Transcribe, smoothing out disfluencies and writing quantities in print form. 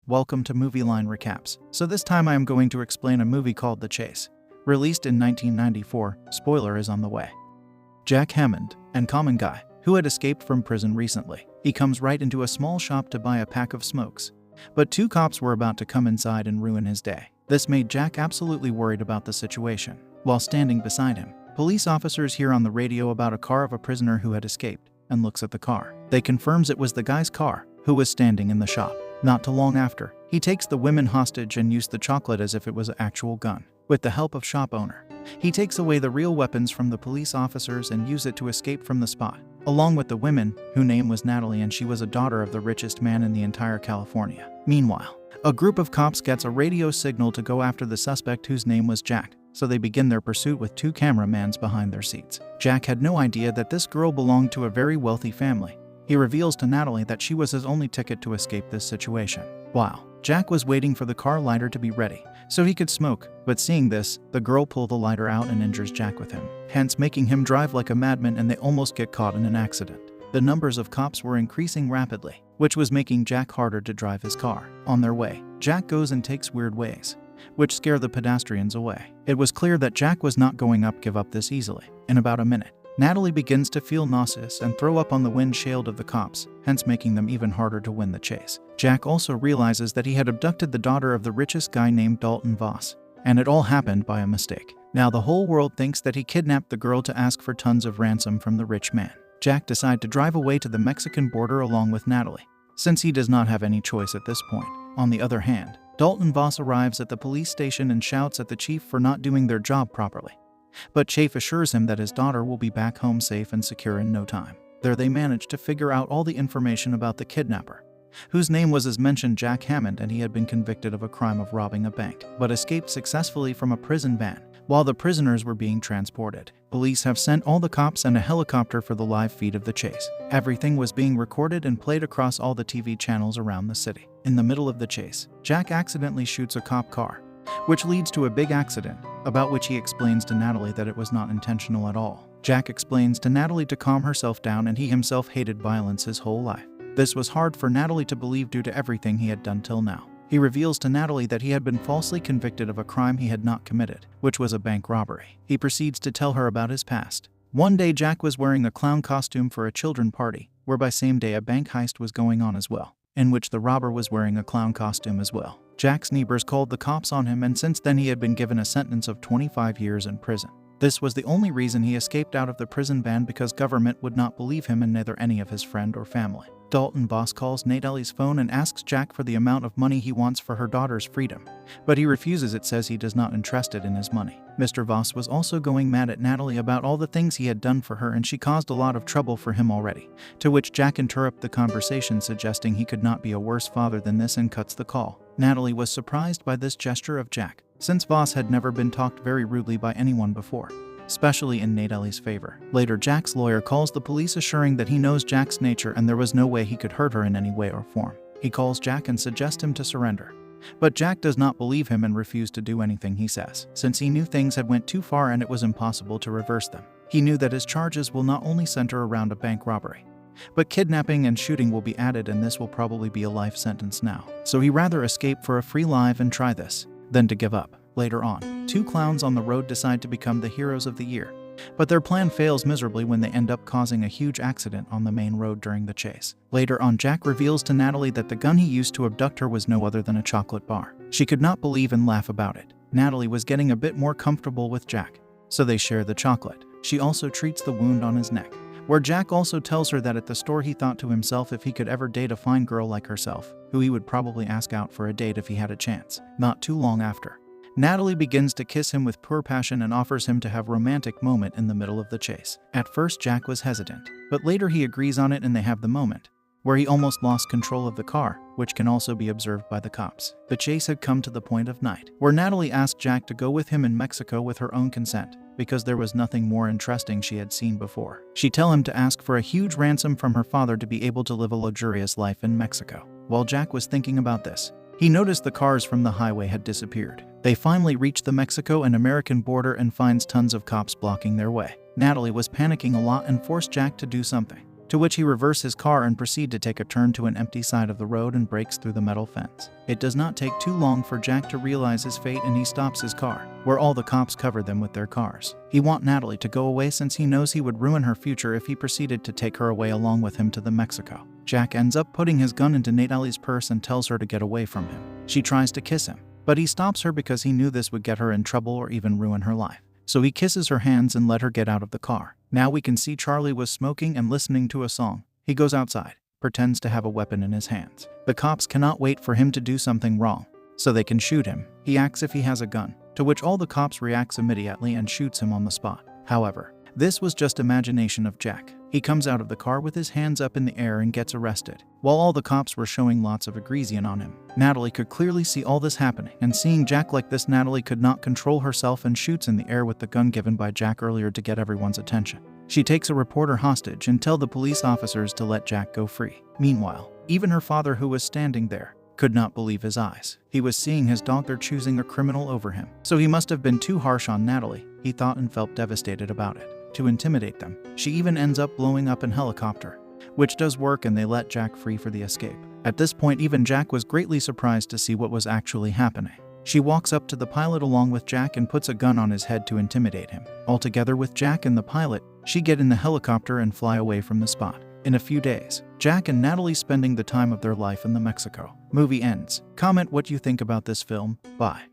welcome to Movie Line Recaps. So this time I am going to explain a movie called The Chase. Released in 1994, spoiler is on the way. Jack Hammond, an common guy, who had escaped from prison recently. He comes right into a small shop to buy a pack of smokes. But two cops were about to come inside and ruin his day. This made Jack absolutely worried about the situation. While standing beside him, police officers hear on the radio about a car of a prisoner who had escaped, and looks at the car. They confirms it was the guy's car, who was standing in the shop. Not too long after, he takes the women hostage and used the chocolate as if it was an actual gun. With the help of shop owner, he takes away the real weapons from the police officers and use it to escape from the spot, along with the women, whose name was Natalie and she was a daughter of the richest man in the entire California. Meanwhile, a group of cops gets a radio signal to go after the suspect whose name was Jack, so they begin their pursuit with two cameramans behind their seats. Jack had no idea that this girl belonged to a very wealthy family. He reveals to Natalie that she was his only ticket to escape this situation. Wow. Jack was waiting for the car lighter to be ready, so he could smoke, but seeing this, the girl pulls the lighter out and injures Jack with him, hence making him drive like a madman and they almost get caught in an accident. The numbers of cops were increasing rapidly, which was making Jack harder to drive his car. On their way, Jack goes and takes weird ways, which scare the pedestrians away. It was clear that Jack was not going to give up this easily. In about a minute, Natalie begins to feel nauseous and throw up on the windshield of the cops, hence making them even harder to win the chase. Jack also realizes that he had abducted the daughter of the richest guy named Dalton Voss, and it all happened by a mistake. Now the whole world thinks that he kidnapped the girl to ask for tons of ransom from the rich man. Jack decides to drive away to the Mexican border along with Natalie, since he does not have any choice at this point. On the other hand, Dalton Voss arrives at the police station and shouts at the chief for not doing their job properly. But Chief assures him that his daughter will be back home safe and secure in no time. There they manage to figure out all the information about the kidnapper, whose name was as mentioned Jack Hammond, and he had been convicted of a crime of robbing a bank, but escaped successfully from a prison van while the prisoners were being transported. Police have sent all the cops and a helicopter for the live feed of the chase. Everything was being recorded and played across all the TV channels around the city. In the middle of the chase, Jack accidentally shoots a cop car, which leads to a big accident, about which he explains to Natalie that it was not intentional at all. Jack explains to Natalie to calm herself down, and he himself hated violence his whole life. This was hard for Natalie to believe due to everything he had done till now. He reveals to Natalie that he had been falsely convicted of a crime he had not committed, which was a bank robbery. He proceeds to tell her about his past. One day Jack was wearing a clown costume for a children's party, whereby same day a bank heist was going on as well, in which the robber was wearing a clown costume as well. Jack's neighbors called the cops on him, and since then he had been given a sentence of 25 years in prison. This was the only reason he escaped out of the prison van, because government would not believe him and neither any of his friend or family. Dalton Voss calls Natalie's phone and asks Jack for the amount of money he wants for her daughter's freedom, but he refuses. It says he does not interested in his money. Mr. Voss was also going mad at Natalie about all the things he had done for her, and she caused a lot of trouble for him already, to which Jack interrupts the conversation, suggesting he could not be a worse father than this, and cuts the call. Natalie was surprised by this gesture of Jack, since Voss had never been talked very rudely by anyone before, especially in Natalie's favor. Later, Jack's lawyer calls the police, assuring that he knows Jack's nature and there was no way he could hurt her in any way or form. He calls Jack and suggests him to surrender, but Jack does not believe him and refuses to do anything he says, since he knew things had went too far and it was impossible to reverse them. He knew that his charges will not only center around a bank robbery, but kidnapping and shooting will be added, and this will probably be a life sentence now. So he rather escape for a free life and try this, than to give up. Later on, two clowns on the road decide to become the heroes of the year, but their plan fails miserably when they end up causing a huge accident on the main road during the chase. Later on, Jack reveals to Natalie that the gun he used to abduct her was no other than a chocolate bar. She could not believe and laugh about it. Natalie was getting a bit more comfortable with Jack, so they share the chocolate. She also treats the wound on his neck, where Jack also tells her that at the store he thought to himself if he could ever date a fine girl like herself, who he would probably ask out for a date if he had a chance. Not too long after, Natalie begins to kiss him with pure passion and offers him to have a romantic moment in the middle of the chase. At first Jack was hesitant, but later he agrees on it and they have the moment, where he almost lost control of the car, which can also be observed by the cops. The chase had come to the point of night, where Natalie asked Jack to go with him in Mexico with her own consent, because there was nothing more interesting she had seen before. She tells him to ask for a huge ransom from her father to be able to live a luxurious life in Mexico. While Jack was thinking about this, he noticed the cars from the highway had disappeared. They finally reach the Mexico and American border and finds tons of cops blocking their way. Natalie was panicking a lot and forced Jack to do something, to which he reverses his car and proceeds to take a turn to an empty side of the road and breaks through the metal fence. It does not take too long for Jack to realize his fate, and he stops his car, where all the cops cover them with their cars. He wants Natalie to go away since he knows he would ruin her future if he proceeded to take her away along with him to the Mexico. Jack ends up putting his gun into Natalie's purse and tells her to get away from him. She tries to kiss him, but he stops her because he knew this would get her in trouble or even ruin her life. So he kisses her hands and let her get out of the car. Now we can see Charlie was smoking and listening to a song. He goes outside, pretends to have a weapon in his hands. The cops cannot wait for him to do something wrong, so they can shoot him. He asks if he has a gun, to which all the cops reacts immediately and shoots him on the spot. However, this was just imagination of Jack. He comes out of the car with his hands up in the air and gets arrested. While all the cops were showing lots of egregion on him, Natalie could clearly see all this happening, and seeing Jack like this, Natalie could not control herself and shoots in the air with the gun given by Jack earlier to get everyone's attention. She takes a reporter hostage and tells the police officers to let Jack go free. Meanwhile, even her father, who was standing there, could not believe his eyes. He was seeing his daughter choosing a criminal over him. So he must have been too harsh on Natalie, he thought, and felt devastated about it. To intimidate them, she even ends up blowing up in helicopter, which does work, and they let Jack free for the escape. At this point, even Jack was greatly surprised to see what was actually happening. She walks up to the pilot along with Jack and puts a gun on his head to intimidate him. Altogether, with Jack and the pilot, she get in the helicopter and fly away from the spot. In a few days, Jack and Natalie spending the time of their life in the Mexico. Movie ends. Comment what you think about this film. Bye.